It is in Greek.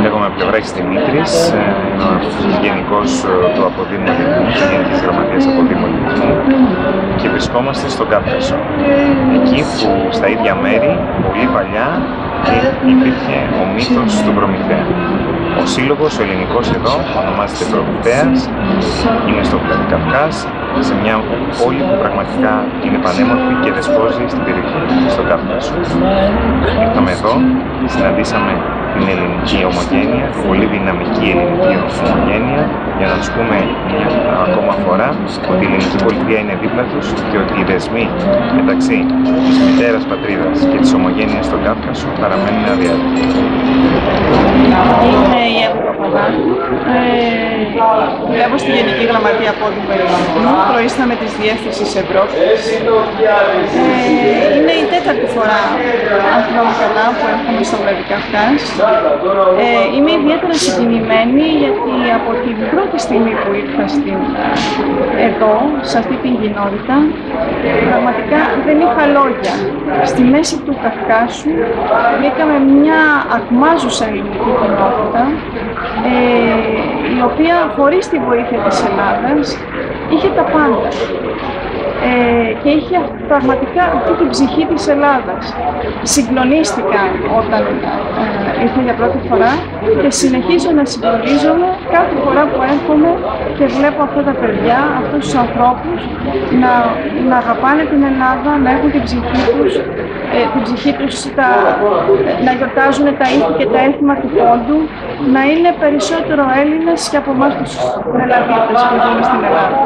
Λέγομαι Πλευράκης Δημήτρης, είμαι ο γενικός του Αποδήμου Ελληνισμού, της Γενικής Γραμματείας Αποδήμου Ελληνισμού και βρισκόμαστε στον Κάφκασο. Εκεί που στα ίδια μέρη, πολύ παλιά, υπήρχε ο μύθος του Προμηθέα. Ο σύλλογος, ο ελληνικός εδώ, ονομάζεται Προμηθέας, είναι στο Βλαντικαυκάς, σε μια πόλη που πραγματικά είναι πανέμορφη και δεσπόζει στην περιοχή, στο Κάφκασο. Ήρθαμε εδώ, συναντήσαμε την ελληνική ομογένεια, την πολύ δυναμική ελληνική ομογένεια, για να τους πούμε μια ακόμα φορά ότι η ελληνική πολιτεία είναι δίπλα τους και ότι οι δεσμοί μεταξύ της μητέρας πατρίδας και της ομογένειας στον Κάφκασο παραμένουν αδιάλειτοι. Είμαι η Εύα Παπαδάκου. Δουλεύω στη Γενική Γραμματεία Απόδημου Ελληνισμού, προείσταμαι της Διεύθυνσης Ευρώπης. Είναι η τέταρτη φορά, αν θυμάμαι καλά, που έρχομαι στο Βλαντικαυκάς. Είμαι ιδιαίτερα συγκινημένη γιατί από την πρώτη στιγμή που ήρθα εδώ, σε αυτή την κοινότητα, πραγματικά δεν είχα λόγια. Στη μέση του Καυκάσου βρήκαμε μια ακμάζουσα ελληνική κοινότητα, η οποία χωρίς τη βοήθεια της Ελλάδας είχε τα πάντα. Και είχε πραγματικά αυτή την ψυχή της Ελλάδας. Συγκλονίστηκα όταν ήρθα για πρώτη φορά και συνεχίζω να συγκλονίζομαι κάθε φορά που έρχομαι και βλέπω αυτά τα παιδιά, αυτούς τους ανθρώπους να αγαπάνε την Ελλάδα, να έχουν την ψυχή τους, να γιορτάζουν τα ήθη και τα έθιμα του πόντου, να είναι περισσότερο Έλληνες και από εμάς τους Ελλαδίτες που ζούμε στην Ελλάδα.